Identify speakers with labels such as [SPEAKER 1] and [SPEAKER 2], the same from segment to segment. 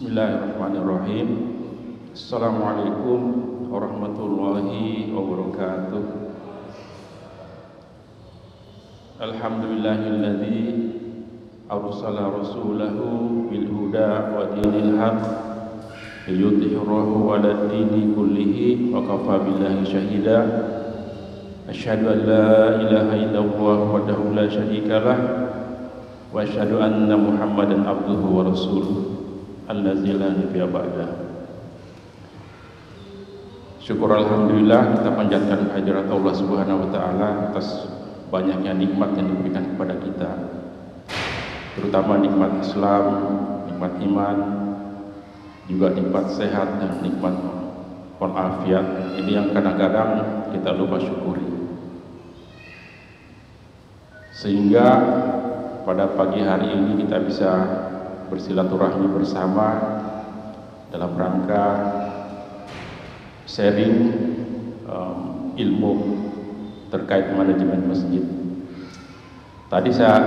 [SPEAKER 1] Bismillahirrahmanirrahim. Assalamualaikum warahmatullahi wabarakatuh. Alhamdulillahilladzi arsala rasulahu bil huda wa dinil haq liyudhhirahu 'alad dini kullihi wa kafa billahi shahida. Asyhadu an la ilaha illallah wahdahu la syarikalah wa asyhadu anna Muhammadan abduhu wa rasuluh allazi la nabiyya ba'da. Syukur alhamdulillah, kita panjatkan hadirat Allah Subhanahu wa taala atas banyaknya nikmat yang diberikan kepada kita, terutama nikmat Islam, nikmat iman, juga nikmat sehat dan nikmat walafiat. Ini yang kadang-kadang kita lupa syukuri. Sehingga pada pagi hari ini kita bisa bersilaturahmi bersama dalam rangka sharing ilmu terkait manajemen masjid. Tadi saya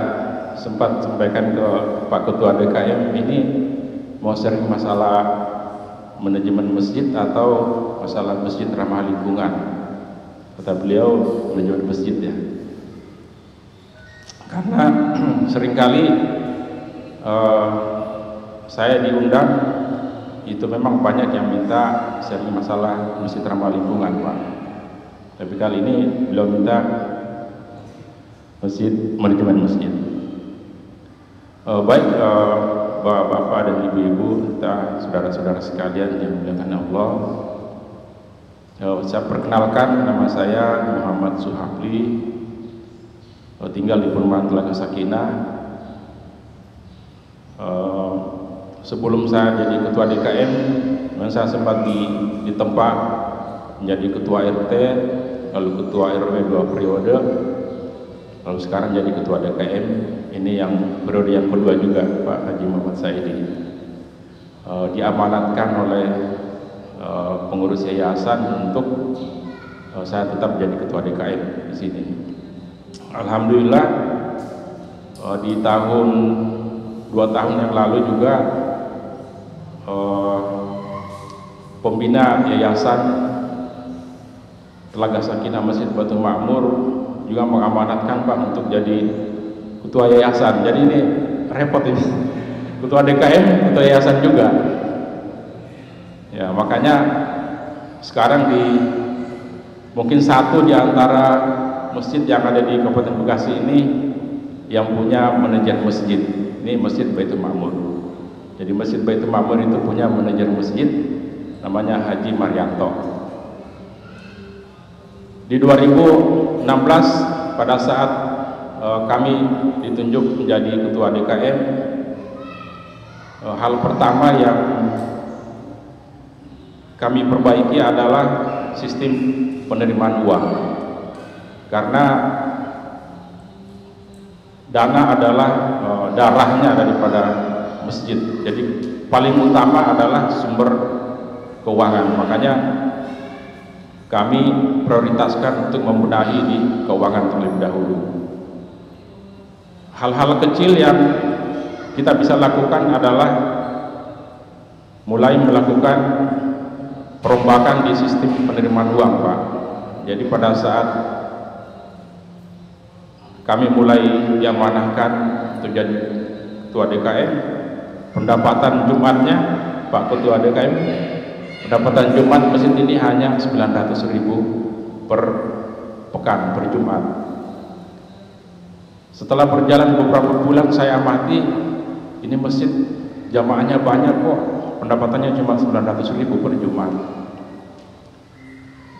[SPEAKER 1] sempat sampaikan ke Pak Ketua DKM, ini mau sharing masalah manajemen masjid atau masalah masjid ramah lingkungan. Kata beliau manajemen masjid ya, karena seringkali saya diundang itu memang banyak yang minta sharing masalah masjid ramah lingkungan, Pak. Tapi kali ini beliau minta manajemen masjid. Baik bapak-bapak dan ibu-ibu, saudara-saudara sekalian yang dimuliakan Allah, saya perkenalkan, nama saya Muhammad Suhapli, tinggal di Perumahan Telaga Sakinah. Sebelum saya jadi ketua DKM, saya sempat ditempa menjadi ketua RT, lalu ketua RW 2 periode, lalu sekarang jadi ketua DKM. Ini yang periode yang kedua juga, Pak Haji Muhammad Saidi. Diamanatkan oleh pengurus yayasan untuk saya tetap jadi ketua DKM di sini. Alhamdulillah, di 2 tahun yang lalu juga pembina yayasan Telaga Sakinah Masjid Baitul Ma'mur juga mengamanatkan Pak untuk jadi ketua yayasan. Jadi ini repot ini, ketua DKM, ketua yayasan juga ya. Makanya sekarang mungkin satu di antara masjid yang ada di Kabupaten Bekasi ini yang punya manajer masjid, ini Masjid Baitul Ma'mur. Jadi Masjid Baitul Ma'mur itu punya manajer masjid namanya Haji Maryanto. Di 2016 pada saat kami ditunjuk menjadi ketua DKM, hal pertama yang kami perbaiki adalah sistem penerimaan uang, karena dana adalah darahnya daripada masjid. Jadi paling utama adalah sumber keuangan. Makanya kami prioritaskan untuk membenahi di keuangan terlebih dahulu. Hal-hal kecil yang kita bisa lakukan adalah mulai melakukan perombakan di sistem penerimaan uang, Pak. Jadi pada saat kami mulai diamanahkan untuk jadi ketua DKM, pendapatan Jumatnya Pak Ketua DKM, pendapatan Jumat masjid ini hanya 900.000 per pekan, per Jumat. Setelah berjalan beberapa bulan saya amati, ini masjid jamaahnya banyak kok, pendapatannya cuma 900.000 per Jumat.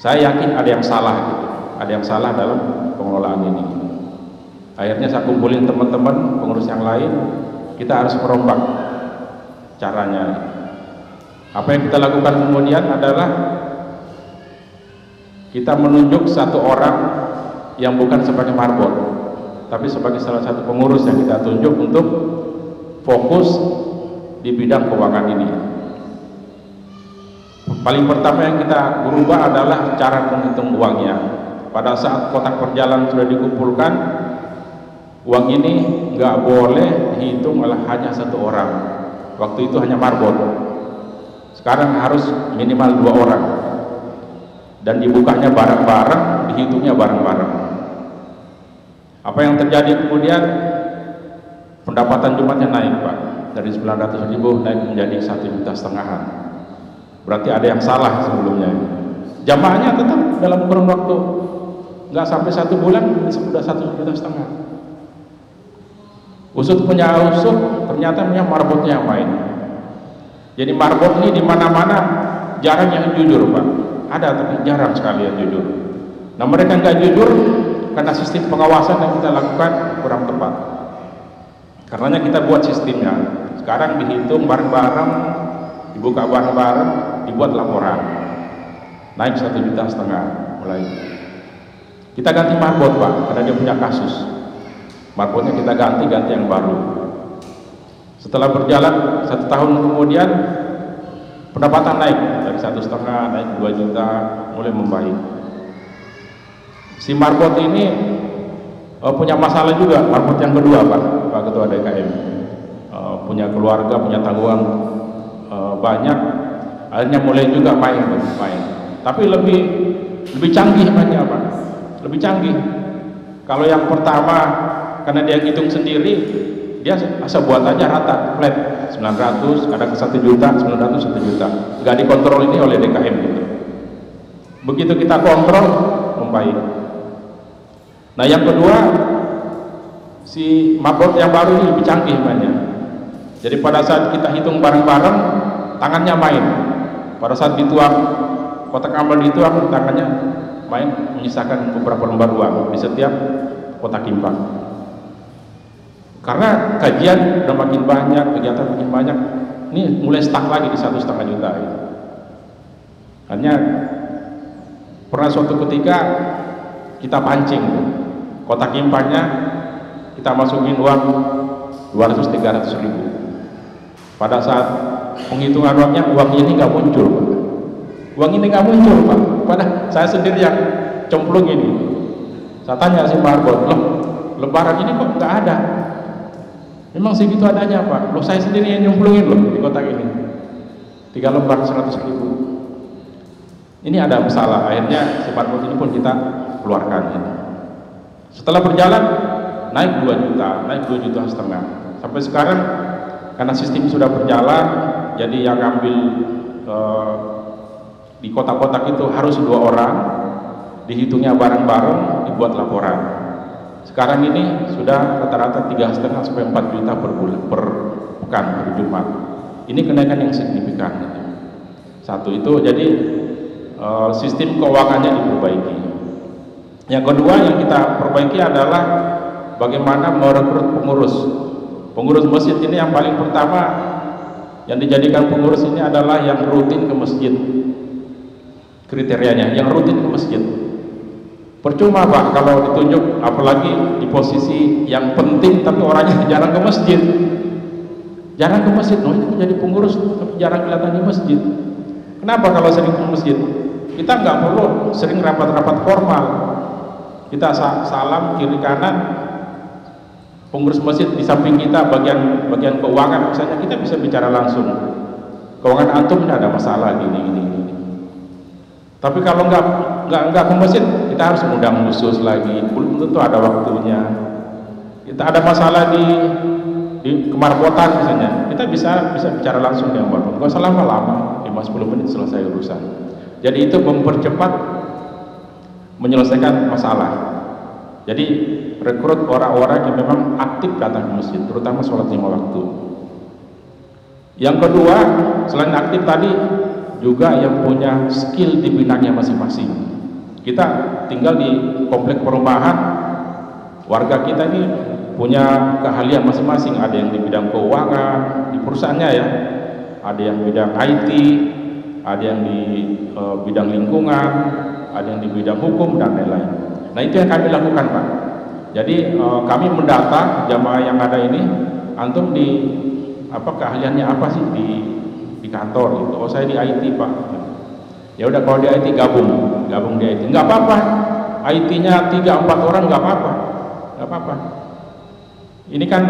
[SPEAKER 1] Saya yakin ada yang salah gitu, ada yang salah dalam pengelolaan ini. Akhirnya saya kumpulin teman-teman pengurus yang lain, kita harus merombak caranya. Apa yang kita lakukan kemudian adalah kita menunjuk satu orang yang bukan sebagai marbot, tapi sebagai salah satu pengurus yang kita tunjuk untuk fokus di bidang keuangan ini. Paling pertama yang kita berubah adalah cara menghitung uangnya. Pada saat kotak perjalanan sudah dikumpulkan, uang ini nggak boleh dihitung oleh hanya satu orang. Waktu itu hanya marbot. Sekarang harus minimal 2 orang, dan dibukanya bareng-bareng, dihitungnya bareng-bareng. Apa yang terjadi kemudian? Pendapatan Jumatnya naik, Pak, dari 900.000 naik menjadi 1,5 juta. Berarti ada yang salah sebelumnya. Jamaahnya tetap dalam kurun waktu nggak sampai 1 bulan sudah 1,5 juta. Usut punya usut, ternyata punya marbotnya yang main. Jadi marbot ini di mana-mana jarang yang jujur, Pak. Ada, tapi jarang sekali yang jujur. Nah, mereka nggak jujur karena sistem pengawasan yang kita lakukan kurang tepat. Karenanya kita buat sistemnya. Sekarang dihitung bareng-bareng, dibuka bareng-bareng, dibuat laporan. Naik 1,5 juta mulai. Kita ganti marbot, Pak, karena dia punya kasus. Marbotnya kita ganti yang baru. Setelah berjalan 1 tahun kemudian, pendapatan naik dari 1,5 naik 2 juta, mulai membaik. Si marbot ini punya masalah juga, marbot yang kedua, Pak Ketua DKM. Punya keluarga, punya tanggungan banyak, akhirnya mulai juga main. Tapi lebih canggih mainnya, Pak. Lebih canggih. Kalau yang pertama, karena dia ngitung sendiri, dia asal buat aja rata, flat 900, kadang 1 juta, 900, 1 juta. Nggak dikontrol ini oleh DKM gitu. Begitu kita kontrol, membaik. Nah, yang kedua, si marbot yang baru ini lebih canggih mainnya. Jadi pada saat kita hitung bareng-bareng, tangannya main. Pada saat dituang, kotak amal dituang, tangannya main, menyisakan beberapa lembar uang di setiap kotak timbang. Karena kajian udah makin banyak, kegiatan makin banyak, ini mulai stuck lagi di 1,5 juta. Hanya pernah suatu ketika kita pancing kotak timbangnya, kita masukin uang 200-300 ribu. Pada saat penghitungan uangnya, uang ini nggak muncul, Pak. Uang ini nggak muncul, Pak. Padahal saya sendiri yang cemplung ini. Saya tanya si marbot, loh, lebaran ini kok nggak ada? Memang segitu adanya, Pak. Loh, saya sendiri yang nyemplungin loh di kotak ini. 3 lembar 100 ribu. Ini ada masalah. Akhirnya si marbot ini pun kita keluarkan. Setelah berjalan naik 2 juta, naik 2,5 juta. Sampai sekarang karena sistem sudah berjalan, jadi yang ambil di kotak-kotak itu harus 2 orang, dihitungnya bareng-bareng, dibuat laporan. Sekarang ini sudah rata-rata 3,5 sampai 4 juta per bulan, per pekan, per Jumat. Ini kenaikan yang signifikan. Satu itu, jadi sistem keuangannya diperbaiki. Yang kedua yang kita perbaiki adalah bagaimana merekrut pengurus. Pengurus masjid ini yang paling pertama yang dijadikan pengurus ini adalah yang rutin ke masjid. Kriterianya yang rutin ke masjid. Percuma, Pak, kalau ditunjuk apalagi di posisi yang penting tapi orangnya jarang ke masjid. Jarang ke masjid, oh ini menjadi pengurus tapi jarang kelihatan di masjid. Kenapa kalau sering ke masjid? Kita nggak perlu sering rapat-rapat formal. Kita salam kiri kanan, pengurus masjid di samping kita, bagian keuangan misalnya, kita bisa bicara langsung. Keuangan antum ini ada masalah gini. Tapi kalau nggak ke masjid, kita harus undang khusus lagi. Belum tentu ada waktunya. Kita ada masalah di kemarbotan misalnya, kita bisa bicara langsung dengan marbot. Nggak usah lama-lama, 5-10 menit selesai urusan. Jadi itu mempercepat menyelesaikan masalah. Jadi rekrut orang-orang yang memang aktif datang ke masjid, terutama sholat 5 waktu. Yang kedua, selain aktif tadi, juga yang punya skill di bidangnya masing-masing. Kita tinggal di komplek perumahan, warga kita ini punya keahlian masing-masing. Ada yang di bidang keuangan, di perusahaannya ya, ada yang bidang IT, ada yang di bidang lingkungan, ada yang di bidang hukum dan lain-lain. Nah, itu yang kami lakukan, Pak. Jadi kami mendata jamaah yang ada ini, antum di keahliannya apa sih di kantor gitu. Oh, saya di IT, Pak. Ya udah, kalau di IT gabung di IT. Nggak apa-apa. IT-nya 3-4 orang nggak apa-apa. Ini kan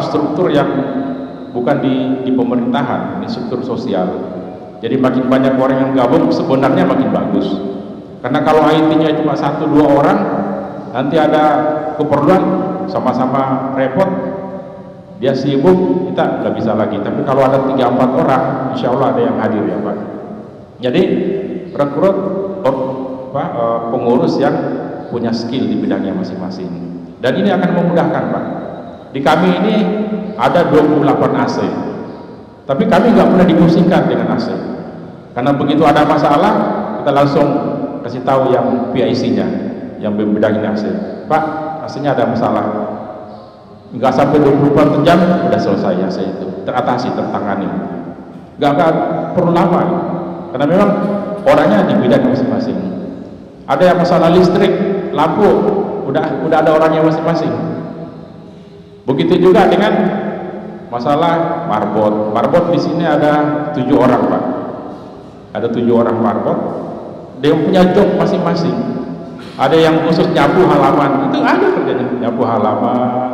[SPEAKER 1] struktur yang bukan di pemerintahan, ini struktur sosial. Jadi makin banyak orang yang gabung sebenarnya makin bagus. Karena kalau IT-nya cuma 1-2 orang, nanti ada keperluan sama-sama repot, dia sibuk, kita nggak bisa lagi. Tapi kalau ada 3-4 orang, insya Allah ada yang hadir ya Pak. Jadi rekrut pengurus yang punya skill di bidangnya masing-masing. Dan ini akan memudahkan Pak. Di kami ini ada 28 AC, tapi kami nggak pernah dipusingkan dengan AC. Karena begitu ada masalah, kita langsung kasih tahu yang PIC-nya, yang bidangin AC. Pak, AC-nya ada masalah. Nggak sampai 24 jam udah selesai AC itu, teratasi, tertangani. Nggak perlu lama, karena memang orangnya di bidang masing-masing. Ada yang masalah listrik, lampu, udah ada orangnya masing-masing. Begitu juga dengan masalah marbot. Marbot di sini ada 7 orang Pak. Ada 7 orang marbot. Dia punya job masing-masing. Ada yang khusus nyapu halaman, itu ada kerjanya, nyapu halaman.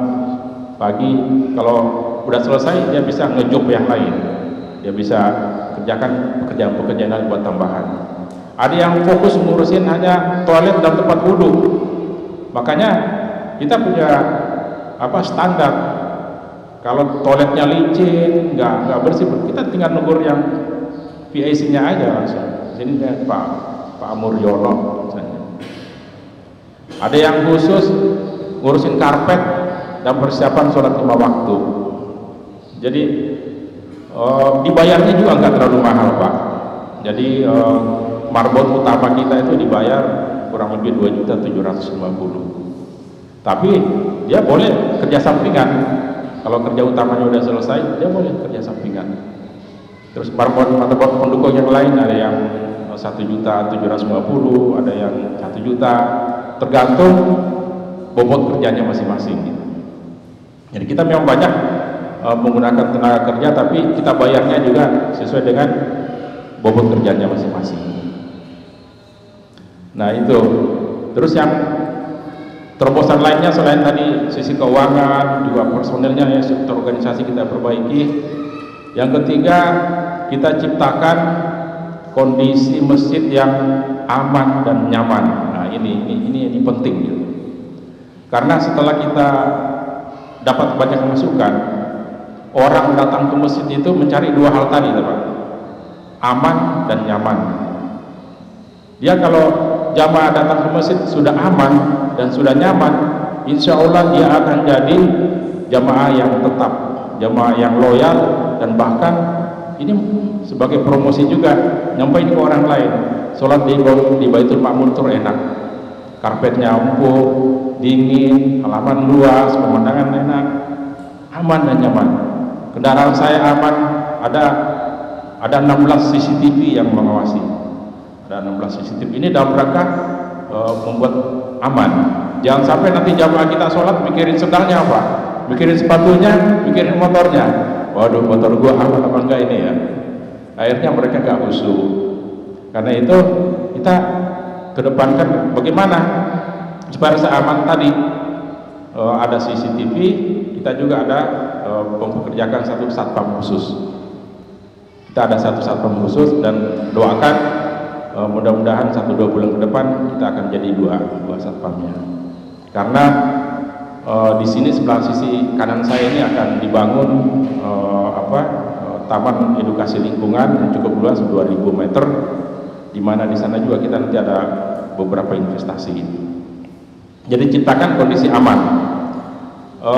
[SPEAKER 1] Pagi kalau udah selesai dia bisa ngejob yang lain. Dia bisa kerjakan pekerjaan-pekerjaan lain buat tambahan. Ada yang fokus ngurusin hanya toilet dan tempat wudhu. Makanya kita punya standar. Kalau toiletnya licin, nggak bersih, kita tinggal negur yang PIC-nya aja langsung. Sini Pak Amuryono misalnya. Ada yang khusus ngurusin karpet dan persiapan sholat 5 waktu. Jadi dibayarnya juga nggak terlalu mahal Pak. Jadi marbot utama kita itu dibayar kurang lebih 2.750.000. Tapi dia boleh kerja sampingan. Kalau kerja utamanya udah selesai, dia boleh kerja sampingan. Terus marbot pendukung yang lain ada yang 1.750.000, ada yang 1 juta, tergantung bobot kerjanya masing-masing. Jadi kita memang banyak menggunakan tenaga kerja, tapi kita bayarnya juga sesuai dengan bobot kerjanya masing-masing. Nah itu. Terus yang terobosan lainnya selain tadi sisi keuangan, juga personilnya ya, struktur organisasi kita perbaiki. Yang ketiga, kita ciptakan kondisi masjid yang aman dan nyaman. Nah ini penting ya. Karena setelah kita dapat banyak masukan, orang datang ke masjid itu mencari 2 hal tadi Pak. Aman dan nyaman. Dia kalau jamaah datang ke masjid sudah aman dan sudah nyaman, insya Allah dia akan jadi jamaah yang tetap, jamaah yang loyal, dan bahkan ini sebagai promosi juga nyampein ke orang lain. Sholat di Baitul Ma'mur itu enak, karpetnya empuk, dingin, halaman luas, pemandangan enak, aman dan nyaman. Kendaraan saya aman, ada 16 CCTV yang mengawasi. Ada 16 CCTV ini dalam rangka membuat aman. Jangan sampai nanti jamaah kita sholat mikirin sendalnya apa, mikirin sepatunya, mikirin motornya. Waduh, motor gua aman apa enggak ini ya? Akhirnya mereka gak khusyuk. Karena itu kita kedepankan bagaimana supaya seaman tadi. Ada CCTV, kita juga ada mempekerjakan 1 satpam khusus. Kita ada 1 satpam khusus, dan doakan mudah-mudahan 1-2 bulan ke depan kita akan jadi 2 satpamnya. Karena di sini sebelah sisi kanan saya ini akan dibangun taman edukasi lingkungan yang cukup luas 2.000 meter, di mana di sana juga kita nanti ada beberapa investasi. Jadi ciptakan kondisi aman.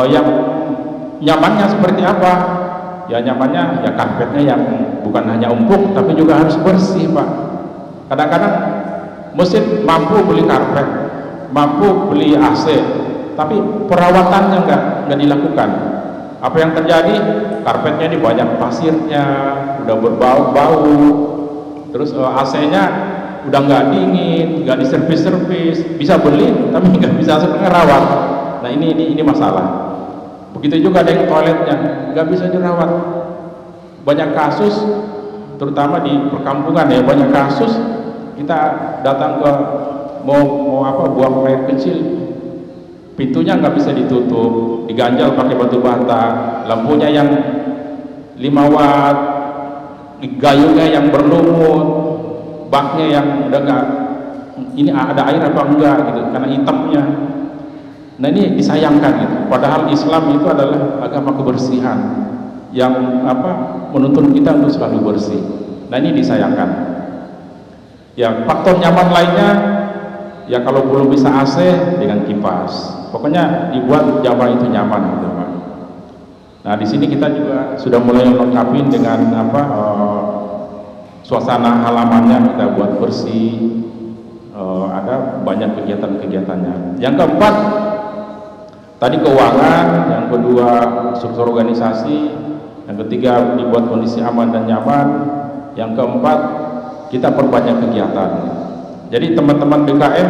[SPEAKER 1] Yang nyamannya seperti apa? Ya nyamannya ya karpetnya yang bukan hanya empuk tapi juga harus bersih Pak. Kadang-kadang masjid mampu beli karpet, mampu beli AC, tapi perawatannya nggak dilakukan. Apa yang terjadi? Karpetnya ini banyak pasirnya, udah berbau-bau, terus AC-nya udah nggak dingin, nggak diservis-servis, bisa beli tapi nggak bisa ngerawat. Nah ini masalah. Begitu juga dengan toiletnya, nggak bisa dirawat. Banyak kasus, terutama di perkampungan ya, banyak kasus kita datang ke mau buang air kecil, pintunya nggak bisa ditutup, diganjal pakai batu bata, lampunya yang 5 watt, gayungnya yang berlumut, baknya yang udah enggak, ini ada air apa enggak gitu, karena hitamnya. Nah ini disayangkan gitu. Padahal Islam itu adalah agama kebersihan yang menuntun kita untuk selalu bersih. Nah ini disayangkan. Ya faktor nyaman lainnya, ya kalau belum bisa AC dengan kipas. Pokoknya dibuat jamaah itu nyaman gitu Pak. Nah di sini kita juga sudah mulai melengkapi dengan suasana halamannya kita buat bersih. Ada banyak kegiatan-kegiatannya. Yang keempat tadi keuangan, yang kedua struktur organisasi, yang ketiga dibuat kondisi aman dan nyaman, yang keempat kita perbanyak kegiatan. Jadi teman-teman BKM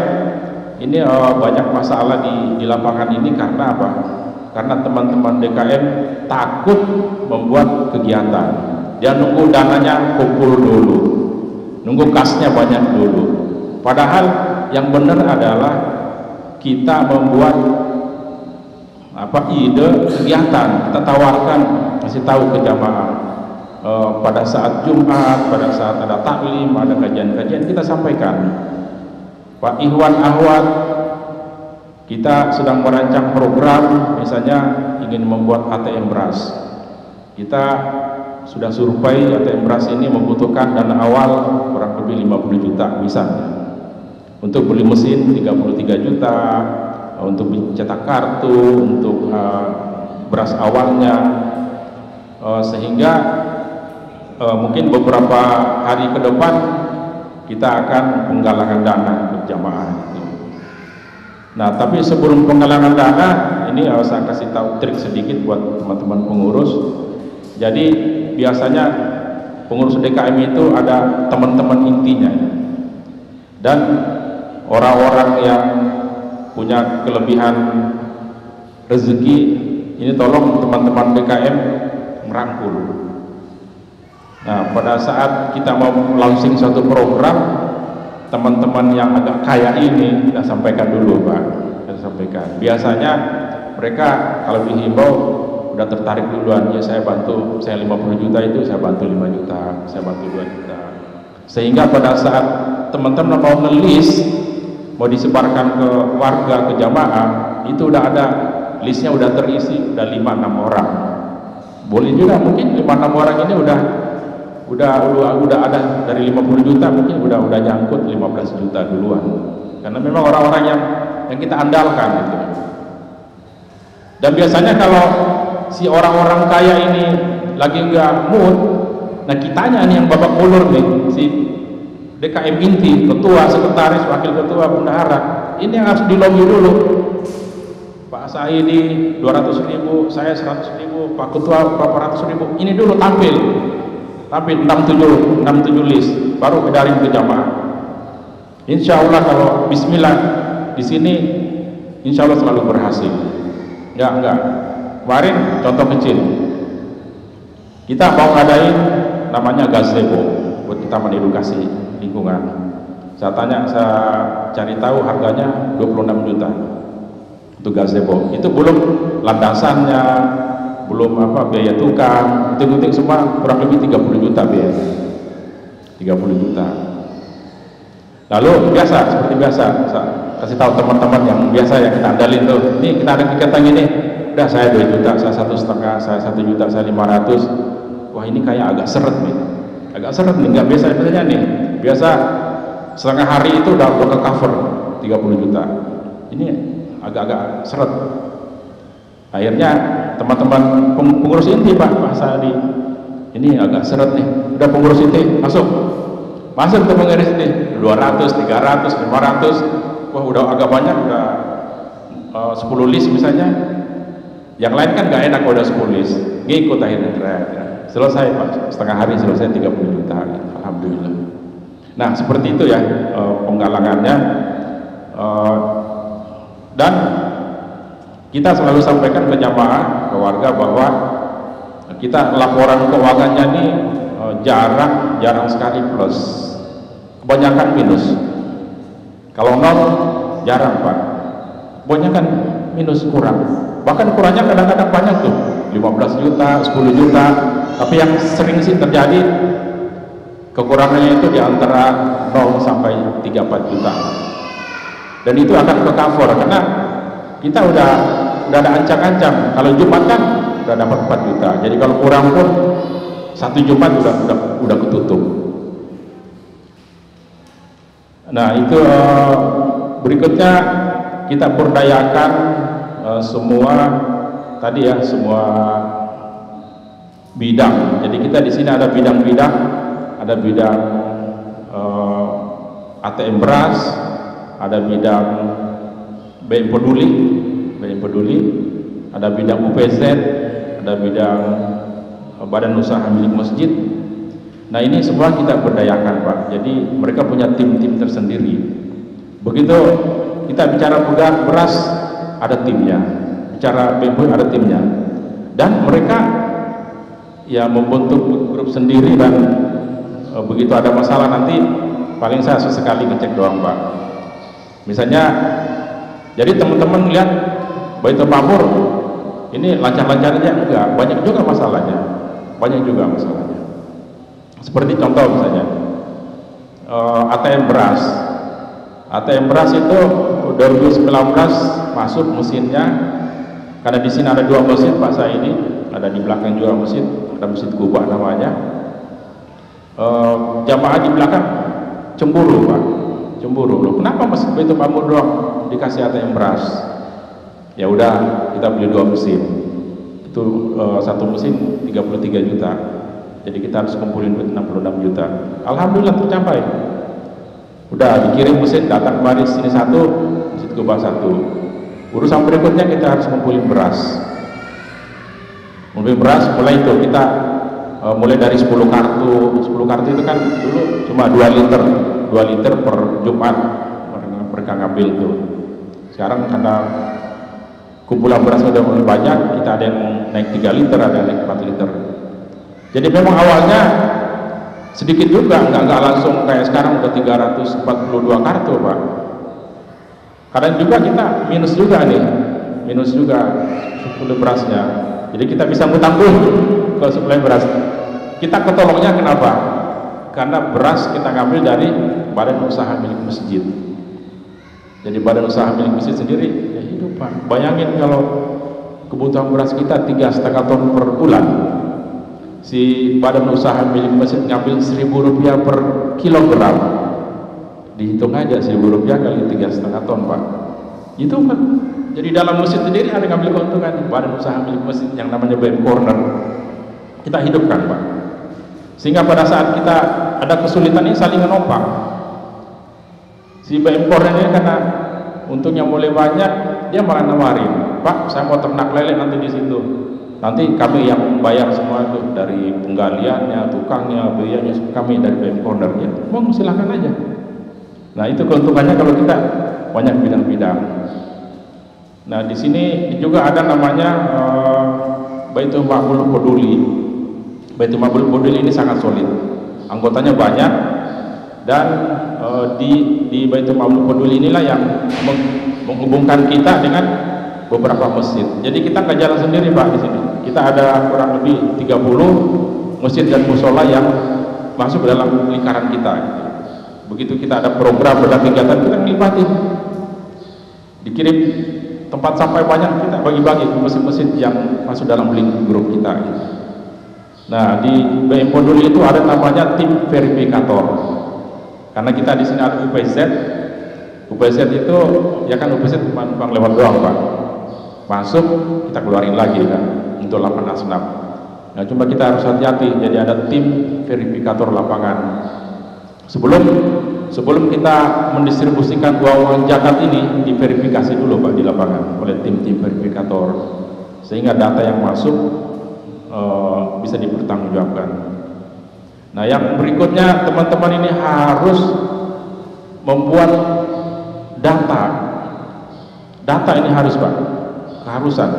[SPEAKER 1] ini banyak masalah di lapangan ini karena apa? Karena teman-teman BKM takut membuat kegiatan. Dia nunggu dananya kumpul dulu, nunggu kasnya banyak dulu. Padahal yang benar adalah kita membuat ide kegiatan, kita tawarkan, kasih tahu ke jamaah pada saat Jumat, pada saat ada taklim, ada kajian-kajian, kita sampaikan Pak Ikhwan Ahwat, kita sedang merancang program, misalnya ingin membuat ATM beras. Kita sudah survei ATM beras ini membutuhkan dana awal kurang lebih 50 juta misalnya, untuk beli mesin 33 juta, untuk cetak kartu, untuk beras awalnya, sehingga mungkin beberapa hari ke depan kita akan penggalangan dana berjamaah. Nah, tapi sebelum penggalangan dana ini saya kasih tahu trik sedikit buat teman-teman pengurus. Jadi biasanya pengurus DKM itu ada teman-teman intinya, dan orang-orang yang punya kelebihan rezeki ini tolong teman-teman DKM merangkul. Nah, pada saat kita mau launching suatu program, teman-teman yang agak kaya ini kita sampaikan dulu Pak, kita sampaikan. Biasanya mereka kalau dihimbau udah tertarik duluan, ya saya bantu, saya 50 juta itu saya bantu 5 juta, saya bantu 2 juta. Sehingga pada saat teman-teman mau ngelis, mau disebarkan ke warga, ke jamaah, itu udah ada listnya, udah terisi, udah 5-6 orang. Boleh juga mungkin 5-6 orang ini udah ada dari 50 juta, mungkin udah nyangkut 15 juta duluan. Karena memang orang-orang yang kita andalkan itu. Dan biasanya kalau si orang-orang kaya ini lagi nggak mood, nah kitanya nih yang babak belur nih, si DKM inti, ketua, sekretaris, wakil ketua, bendahara, ini yang harus dilobi dulu. Pak Saidi 200.000, saya 100.000, Pak Ketua 400.000, ini dulu tampil 67 list, baru edarin ke jamaah. Insya Allah kalau Bismillah di sini, Insya Allah selalu berhasil. Enggak. Kemarin contoh kecil, kita mau ngadain namanya gazebo buat kita mengedukasi lingkungan. Saya cari tahu harganya 26 juta untuk gazebo. Itu belum landasannya, belum biaya tukang, hitung-hitung semua kurang lebih 30 juta biaya. 30 juta. Lalu seperti biasa, saya kasih tahu teman-teman yang biasa yang kita andalin tuh, ini kita ada kegiatan ini, udah saya 2 juta, saya 1,5, saya 1 juta, saya 500. Wah ini kayak agak seret nih, nggak biasanya nih, biasa setengah hari itu udah ke cover 30 juta. Ini agak-agak seret. Akhirnya teman-teman pengurus inti Pak Sadi, ini agak seret nih, udah pengurus inti masuk ke pengurus inti 200, 300, 500. Wah udah agak banyak, udah 10 list misalnya. Yang lain kan gak enak udah 10 list, ngikut akhirnya selesai Pak, setengah hari selesai 30 juta, alhamdulillah. Nah seperti itu ya penggalangannya. Dan kita selalu sampaikan ke jamaah, ke warga bahwa kita laporan keuangannya ini jarang sekali plus, kebanyakan minus. Kalau nol jarang Pak, kebanyakan minus, kurang. Bahkan kurangnya kadang-kadang banyak tuh, 15 juta, 10 juta. Tapi yang sering sih terjadi kekurangannya itu di antara 0 sampai 3-4 juta. Dan itu akan ke cover karena kita udah ada ancang-ancang. Kalau Jumat kan udah dapat 4 juta. Jadi kalau kurang pun 1 Jumat udah ketutup. Nah, itu berikutnya kita berdayakan semua tadi ya, semua bidang. Jadi kita di sini ada bidang-bidang, ada bidang ATM beras, ada bidang BM Peduli, ada bidang UPZ, ada bidang badan usaha milik masjid. Nah, ini semua kita berdayakan, Pak. Jadi mereka punya tim-tim tersendiri. Begitu kita bicara beras, ada timnya. Bicara BM ada timnya. Dan mereka ya membentuk grup sendiri, dan begitu ada masalah nanti paling saya sesekali ngecek doang, Pak. Misalnya, jadi teman-teman lihat Baitul Ma'mur ini lancar-lancar aja, enggak, banyak juga masalahnya. Seperti contoh misalnya ATM beras itu 2019 masuk mesinnya, karena di sini ada 2 mesin, Pak, saya ini ada di belakang juga mesin, ada mesin Kubah namanya. Jamaah di belakang cemburu, Pak, loh, kenapa Masjid Baitul Ma'mur doang dikasih ATM beras? Ya udah, kita beli 2 mesin itu, 1 mesin 33 juta, jadi kita harus kumpulin duit 66 juta. Alhamdulillah tercapai. Udah dikirim mesin, datang kemarin sini 1, Masjid Kubah 1. Urusan berikutnya kita harus kumpulin beras. Mulai itu kita mulai dari 10 kartu itu kan dulu cuma 2 liter per Jumat mereka ngambil tuh. Sekarang karena kumpulan beras sudah mulai banyak, kita ada yang naik 3 liter, ada yang naik 4 liter. Jadi memang awalnya sedikit juga, nggak langsung kayak sekarang udah 342 kartu, Pak. Kadang juga kita minus juga suplai berasnya. Jadi kita bisa ngutang-ngutang ke suplai beras. Kita ketolongnya kenapa? Karena beras kita ngambil dari badan usaha milik masjid. Jadi badan usaha milik masjid sendiri ya hidup, Pak. Bayangin kalau kebutuhan beras kita 3,5 ton per bulan, si badan usaha milik masjid ngambil Rp1.000 per kilogram, dihitung aja Rp1.000 kali 3,5 ton, Pak. Itu kan, jadi dalam masjid sendiri ada ngambil keuntungan. Badan usaha milik masjid yang namanya BM Corner kita hidupkan, Pak, sehingga pada saat kita ada kesulitan ini saling menopang. Si BM Corner ini karena untungnya mulai banyak, dia malah nawarin, Pak, saya mau ternak lele nanti di situ. Nanti kami yang bayar semua itu, dari penggaliannya, tukangnya, biayanya kami dari BM Corner. Ya, mau silakan aja. Nah, itu keuntungannya kalau kita banyak bidang-bidang. Nah, di sini juga ada namanya Baitul Ma'mur Peduli. Baitul Ma'mur Peduli ini sangat solid, anggotanya banyak, dan di Baitul Ma'mur Peduli inilah yang menghubungkan kita dengan beberapa masjid. Jadi kita nggak jalan sendiri, Pak. Di sini kita ada kurang lebih 30 masjid dan musola yang masuk dalam lingkaran kita. Begitu kita ada program, ada kegiatan, kita ngelipatin, dikirim tempat sampai banyak, kita bagi-bagi ke masjid-masjid yang masuk dalam link grup kita. Nah, di BM Peduli itu ada namanya tim verifikator, karena kita di sini ada UPZ itu ya kan, UPZ cuma numpang lewat doang, Pak, masuk kita keluarin lagi kan untuk 86. Nah, cuma kita harus hati-hati, jadi ada tim verifikator lapangan. Sebelum kita mendistribusikan uang zakat ini, diverifikasi dulu, Pak, di lapangan oleh tim-tim verifikator, sehingga data yang masuk bisa dipertanggungjawabkan. Nah, yang berikutnya teman-teman ini harus membuat data ini harus, Pak, keharusan.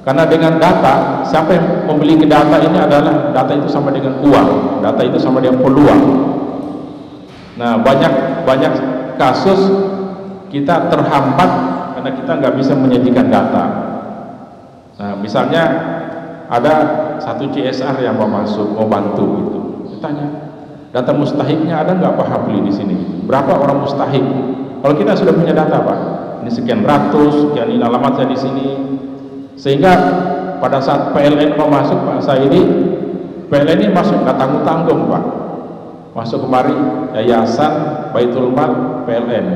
[SPEAKER 1] Karena dengan data, siapa yang memiliki data ini adalah data itu sama dengan uang, data itu sama dengan peluang. Nah, banyak kasus kita terhambat karena kita nggak bisa menyajikan data. Nah, misalnya ada satu CSR yang mau masuk, mau bantu gitu. Ditanya, data mustahiknya ada nggak Pak Hafli di sini? Berapa orang mustahik? Kalau kita sudah punya data Pak, ini sekian ratus, sekian ini alamat saya di sini, sehingga pada saat PLN mau masuk Pak Saidi, PLN ini masuk nggak tanggung-tanggung Pak, masuk kemari yayasan Baitul Mal PLN,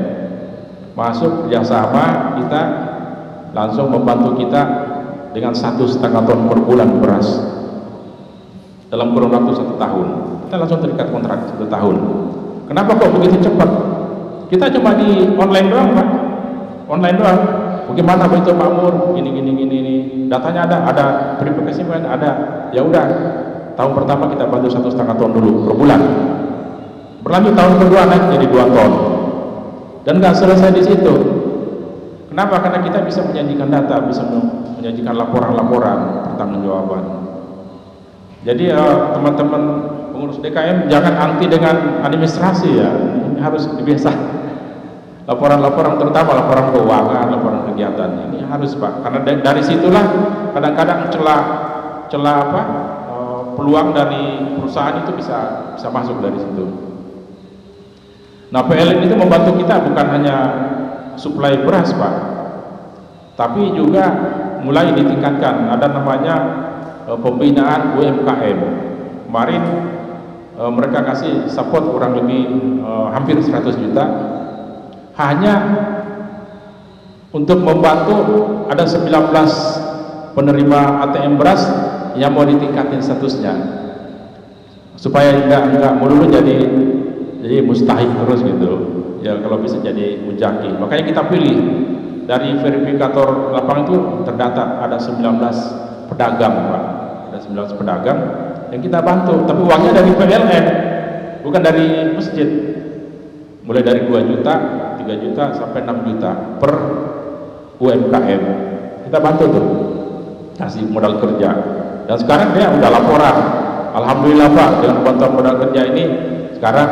[SPEAKER 1] masuk kerjasama kita langsung membantu kita dengan 1,5 ton per bulan beras dalam kurun waktu 1 tahun. Kita langsung terikat kontrak 1 tahun. Kenapa kok begitu cepat? Kita cuma di online doang Pak, online doang. Bagaimana Baitul Makmur, gini, datanya ada verifikasi ada. Ya udah, tahun pertama kita bantu 1,5 ton dulu per bulan. Berlanjut tahun kedua naik jadi 2 ton. Dan nggak selesai di situ. Kenapa? Karena kita bisa menyajikan data, bisa menyajikan laporan-laporan pertanggungjawaban. Jadi teman-teman pengurus DKM jangan anti dengan administrasi ya, ini harus dibiasa. Laporan-laporan terutama laporan keuangan, laporan kegiatan ini harus Pak, karena dari situlah kadang-kadang celah peluang dari perusahaan itu bisa masuk dari situ. Nah PLN itu membantu kita bukan hanya suplai beras Pak, tapi juga mulai ditingkatkan, ada namanya pembinaan UMKM. Kemarin mereka kasih support kurang lebih hampir 100 juta hanya untuk membantu ada 19 penerima ATM beras yang mau ditingkatin statusnya supaya enggak melulu jadi mustahik terus gitu ya, kalau bisa jadi mujaki. Makanya kita pilih dari verifikator lapangan itu terdata ada 19 pedagang Pak, ada 19 pedagang yang kita bantu, tapi uangnya dari PLN bukan dari masjid, mulai dari 2 juta, 3 juta sampai 6 juta per UMKM kita bantu tuh, kasih modal kerja. Dan sekarang dia udah laporan, alhamdulillah Pak, dengan bantuan modal kerja ini sekarang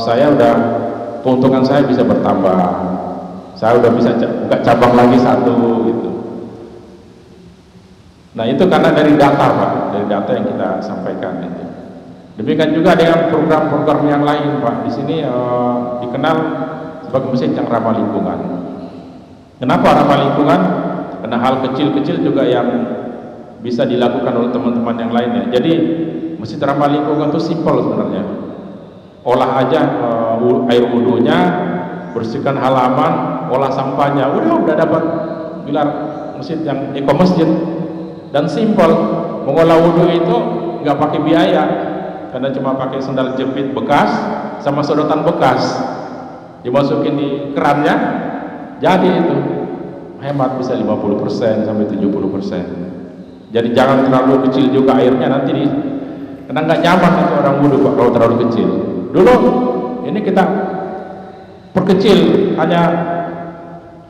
[SPEAKER 1] saya udah, keuntungan saya bisa bertambah, saya udah bisa buka cabang lagi 1 gitu. Nah itu karena dari data Pak, dari data yang kita sampaikan itu. Demikian juga dengan program-program yang lain Pak, di sini dikenal sebagai masjid yang ramah lingkungan. Kenapa ramah lingkungan? Karena hal kecil-kecil juga yang bisa dilakukan oleh teman-teman yang lainnya. Jadi masjid ramah lingkungan itu simpel sebenarnya. Olah aja air wudunya, bersihkan halaman, olah sampahnya, udah dapat gelar masjid yang eko masjid. Dan simpel, mengolah wudu itu nggak pakai biaya, karena cuma pakai sendal jepit bekas sama sedotan bekas, dimasukin di kerannya, jadi itu hemat bisa 50% sampai 70%. Jadi jangan terlalu kecil juga airnya, nanti karena nggak nyaman itu orang wudu Pak kalau terlalu kecil. Dulu ini kita perkecil hanya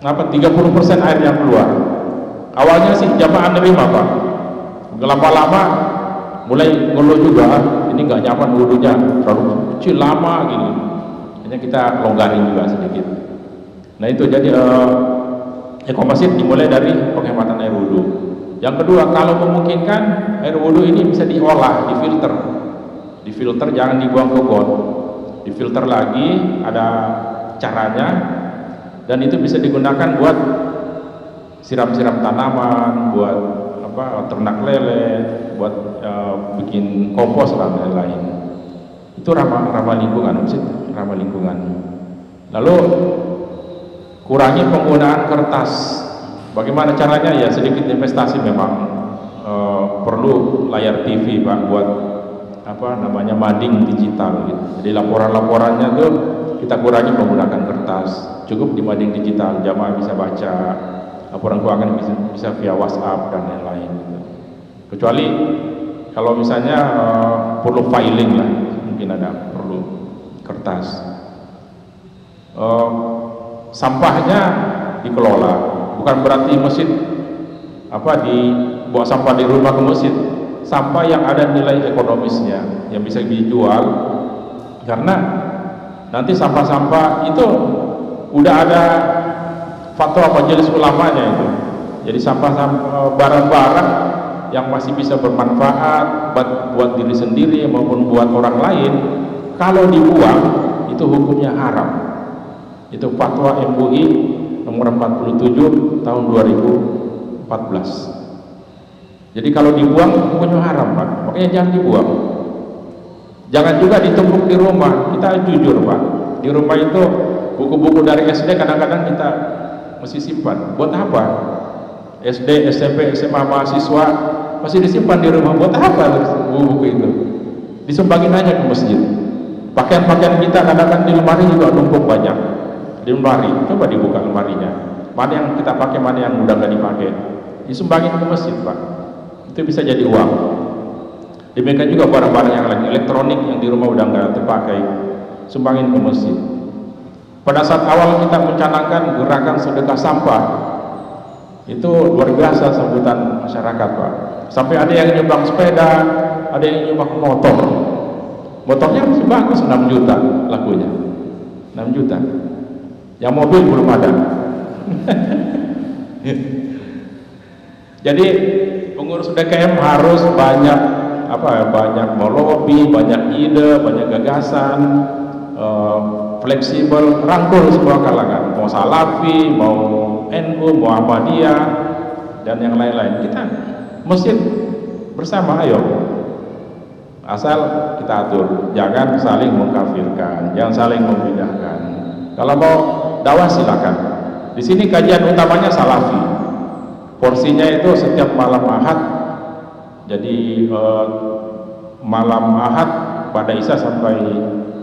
[SPEAKER 1] 30% air yang keluar. Awalnya sih jamaah nerima Pak, lama-lama mulai ngeluh juga, ini nggak nyaman wudunya, terlalu kecil lama gini. Hanya kita longgarin juga sedikit. Nah itu jadi eko masjid dimulai dari penghematan air wudu. Yang kedua, kalau memungkinkan air wudu ini bisa diolah, difilter, jangan dibuang ke got, difilter lagi, ada caranya, dan itu bisa digunakan buat siram-siram tanaman, buat ternak lele, buat bikin kompos dan lain-lain. Itu ramah lingkungan, masjid ramah lingkungan. Lalu kurangi penggunaan kertas. Bagaimana caranya? Ya sedikit investasi memang, perlu layar TV Pak buat mading digital gitu. Jadi laporan-laporannya tuh kita kurangi menggunakan kertas, cukup di mading digital, jamaah bisa baca, laporan keuangan bisa via WhatsApp dan lain-lain gitu. Kecuali kalau misalnya perlu filing lah, mungkin ada perlu kertas. Sampahnya dikelola, bukan berarti masjid dibawa sampah di rumah ke masjid. Sampah yang ada nilai ekonomisnya yang bisa dijual, karena nanti sampah-sampah itu udah ada fatwa majelis ulamanya itu. Jadi sampah barang-barang yang masih bisa bermanfaat buat diri sendiri maupun buat orang lain, kalau dibuang itu hukumnya haram. Itu fatwa MUI nomor 47 tahun 2014. Jadi kalau dibuang hukumnya haram, Pak. Makanya jangan dibuang. Jangan juga ditumpuk di rumah. Kita jujur, Pak, di rumah itu buku-buku dari SD kadang-kadang kita mesti simpan. Buat apa? SD, SMP, SMA, mahasiswa masih disimpan di rumah. Buat apa buku-buku itu? Disumbangin aja ke masjid. Pakaian-pakaian kita kadang-kadang di lemari juga numpuk banyak. Di lemari, coba dibuka lemarinya. Mana yang kita pakai, mana yang udah nggak dipakai. Disumbangin ke masjid, Pak. Itu bisa jadi uang. Demikian juga barang-barang yang lain, elektronik yang di rumah udah nggak terpakai, sumbangin ke masjid. Pada saat awal kita mencanangkan gerakan sedekah sampah, itu luar biasa sambutan masyarakat, Pak. Sampai ada yang nyumbang sepeda, ada yang nyumbang motor. Motornya masih bagus, 6 juta lakunya, 6 juta. Yang mobil belum ada. Jadi pengurus DKM harus banyak melobi, banyak ide, banyak gagasan, fleksibel, rangkul semua kalangan, mau Salafi, mau NU, Muhammadiyah, dan yang lain-lain. Kita masjid bersama, ayo, asal kita atur, jangan saling mengkafirkan, jangan saling membedahkan. Kalau mau dakwah silakan. Di sini kajian utamanya Salafi. Porsinya itu setiap malam Ahad. Jadi malam Ahad pada Isya sampai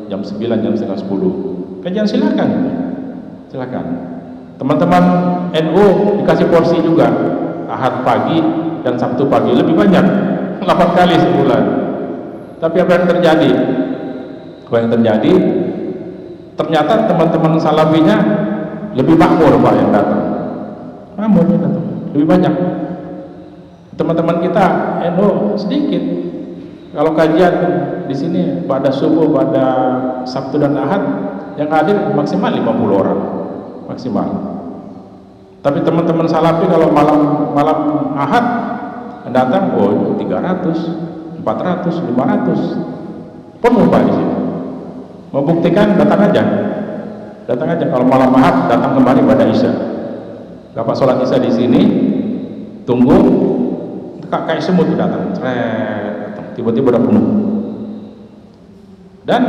[SPEAKER 1] jam 9, jam setengah 10. Kajian silakan. Silakan. Teman-teman NU dikasih porsi juga. Ahad pagi dan Sabtu pagi lebih banyak. 8 kali sebulan. Tapi apa yang terjadi? Apa yang terjadi? Ternyata teman-teman Salafinya lebih makmur, Pak, yang datang. Makmur yang datang. Lebih banyak. Teman-teman kita NU sedikit. Kalau kajian di sini pada subuh, pada Sabtu dan Ahad, yang hadir maksimal 50 orang, maksimal. Tapi teman-teman Salafi kalau malam Ahad datang, 300, 400, 500, penuh, Pak, di sini. Mau buktikan, datang aja. Datang aja. Kalau malam Ahad datang kembali pada Isya. Bapak sholat Isya di sini, tunggu, kayak semut datang, tiba-tiba udah penuh. Dan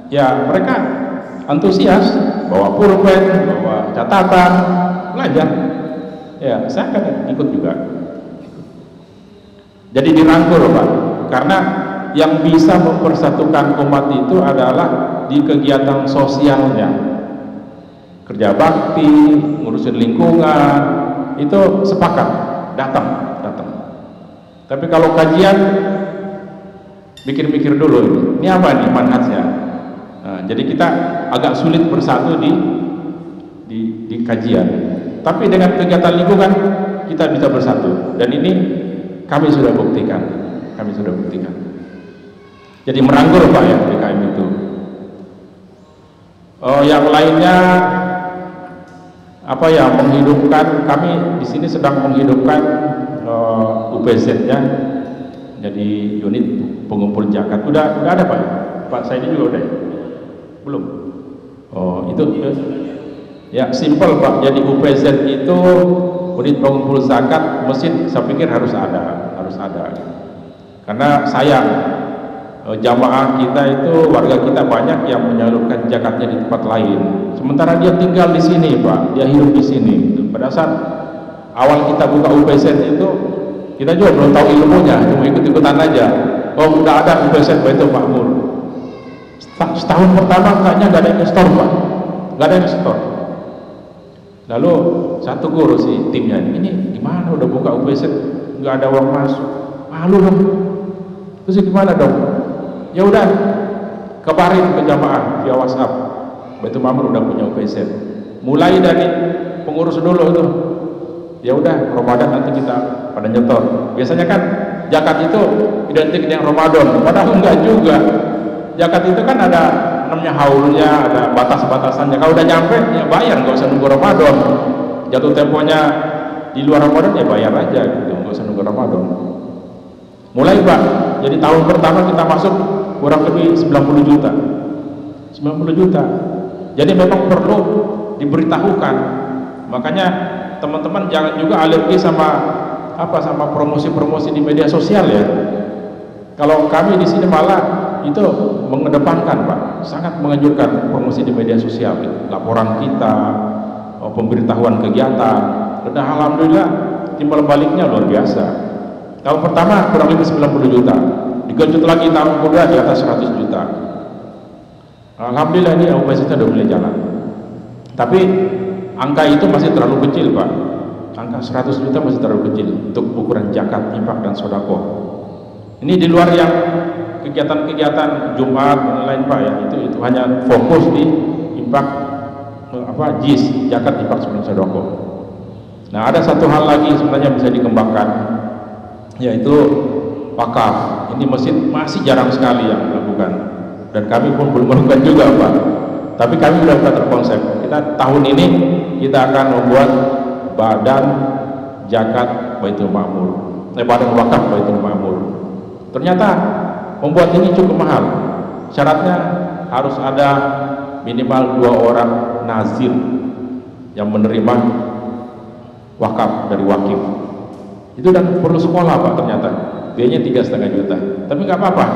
[SPEAKER 1] ya mereka antusias, bawa pulpen, bawa catatan, belajar. Ya, saya akan ikut juga. Jadi dirangkul, Pak, karena yang bisa mempersatukan umat itu adalah di kegiatan sosialnya, kerja bakti, ngurusin lingkungan, itu sepakat datang. Tapi kalau kajian mikir-mikir dulu, ini apa nih manhajnya. Nah, jadi kita agak sulit bersatu di kajian. Tapi dengan kegiatan lingkungan kita bisa bersatu, dan ini kami sudah buktikan. Jadi merangkul, Pak, ya, DKM itu. Yang lainnya apa ya, menghidupkan, kami di sini sedang menghidupkan UPZ-nya, jadi unit pengumpul zakat. Udah ada, Pak? Pak Saidi juga udah? Belum? Oh, itu ya simple, Pak. Jadi UPZ itu unit pengumpul zakat masjid, saya pikir harus ada. Karena sayang, jamaah kita itu, warga kita banyak yang menyalurkan zakatnya di tempat lain. Sementara dia tinggal di sini, Pak. Dia hidup di sini. Pada saat awal kita buka UPZ itu, kita juga belum tahu ilmunya, cuma ikut-ikutan aja. Oh, udah ada UPZ Baitul Makmur. Setahun pertama kayaknya nggak ada yang store, Pak. Nggak ada yang store. Lalu satu guru si timnya ini gimana, udah buka UPZ nggak ada uang masuk, malu dong. Terus gimana dong? Ya udah, kabarin ke jamaah via WhatsApp. Baitul Makmur udah punya UPZ. Mulai dari pengurus dulu itu. Ya udah, Ramadan nanti kita pada nyetor. Biasanya kan zakat itu identik dengan Ramadan, padahal enggak juga. Zakat itu kan ada namanya haulnya, ada batas-batasannya. Kalau udah nyampe ya bayar, nggak usah nunggu Ramadan. Jatuh temponya di luar Ramadan ya bayar aja gitu, nggak usah nunggu Ramadan. Mulai Pak, jadi tahun pertama kita masuk kurang lebih 90 juta. 90 juta. Jadi memang perlu diberitahukan. Makanya teman-teman jangan juga alergi sama sama promosi-promosi di media sosial ya. Kalau kami di sini malah itu mengedepankan Pak, sangat menganjurkan promosi di media sosial, laporan kita, pemberitahuan kegiatan, dan alhamdulillah timbal baliknya luar biasa. Tahun pertama kurang lebih 90 juta, digenjot lagi tahun kedua di atas 100 juta. Alhamdulillah ini obesitas sudah mulai jalan. Tapi angka itu masih terlalu kecil Pak. Angka 100 juta masih terlalu kecil untuk ukuran zakat, infak dan sedekah. Ini di luar yang kegiatan-kegiatan Jumat dan lain Pak ya, itu hanya fokus di infak JIS, zakat, infak sebelum sedekah. Nah, ada satu hal lagi sebenarnya bisa dikembangkan, yaitu wakaf. Ini masih jarang sekali yang melakukan, dan kami pun belum melakukan juga Pak. Tapi kami sudah terkonsep. Kita tahun ini kita akan membuat badan zakat Baitul Ma'mur, badan wakaf Baitul Ma'mur. Ternyata membuat ini cukup mahal. Syaratnya harus ada minimal 2 orang nazir yang menerima wakaf dari wakif. Itu dan perlu sekolah Pak, ternyata biayanya 3,5 juta. Tapi nggak apa-apa,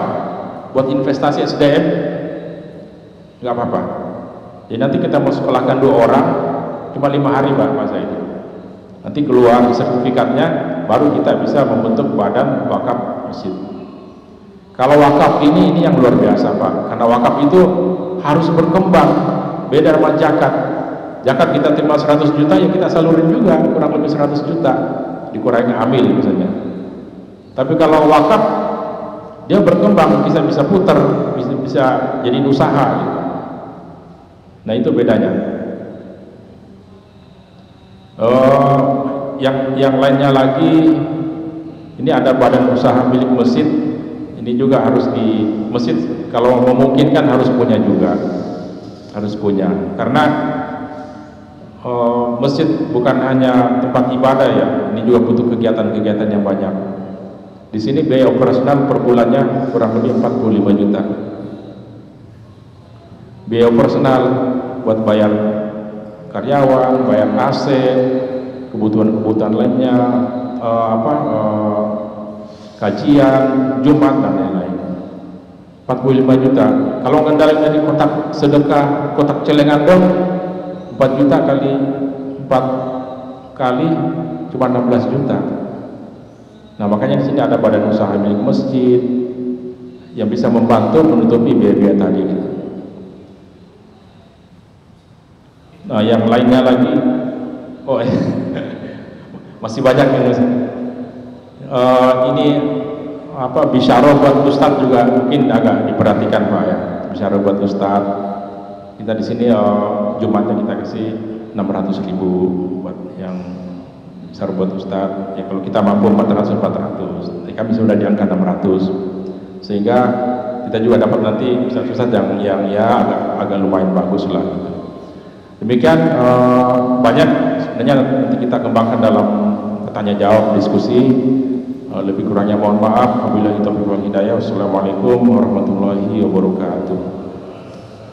[SPEAKER 1] buat investasi SDM nggak apa-apa. Jadi nanti kita mau sekolahkan 2 orang, cuma 5 hari Pak masa itu. Nanti keluar sertifikatnya, baru kita bisa membentuk badan wakaf masjid. Kalau wakaf ini yang luar biasa Pak, karena wakaf itu harus berkembang, beda sama zakat. Zakat kita terima 100 juta, ya kita salurin juga kurang lebih 100 juta, dikurangi amil misalnya. Tapi kalau wakaf, dia berkembang, bisa putar, bisa jadi usaha gitu. Nah itu bedanya. Yang lainnya lagi, ini ada badan usaha milik masjid. Ini juga harus di masjid, kalau memungkinkan harus punya juga, harus punya. Karena masjid bukan hanya tempat ibadah ya, ini juga butuh kegiatan-kegiatan yang banyak. Di sini biaya operasional per bulannya kurang lebih 45 juta. Biaya operasional buat bayar karyawan, bayar AC, kebutuhan-kebutuhan lainnya, kajian, Jumat dan lain-lain. 45 juta. Kalau ngendalin dari kotak sedekah, kotak celengan dong, 4 juta kali 4 kali cuma 16 juta. Nah makanya di sini ada badan usaha milik masjid yang bisa membantu menutupi biaya-biaya tadi gitu. Nah yang lainnya lagi, masih banyak yang ini bisyarah buat Ustadz juga mungkin agak diperhatikan Pak ya. Bisyarah buat Ustadz, kita di sini Jumatnya kita kasih 600.000 buat yang bisyarah buat Ustadz. Ya kalau kita mampu 400. Tapi kami sudah di angka 600, sehingga kita juga dapat nanti Ustadz yang ya agak lumayan bagus lah. Demikian banyak sebenarnya nanti kita kembangkan dalam tanya jawab diskusi. Lebih kurangnya mohon maaf. Wabillahi taufiq wal hidayah. Wassalamualaikum warahmatullahi wabarakatuh.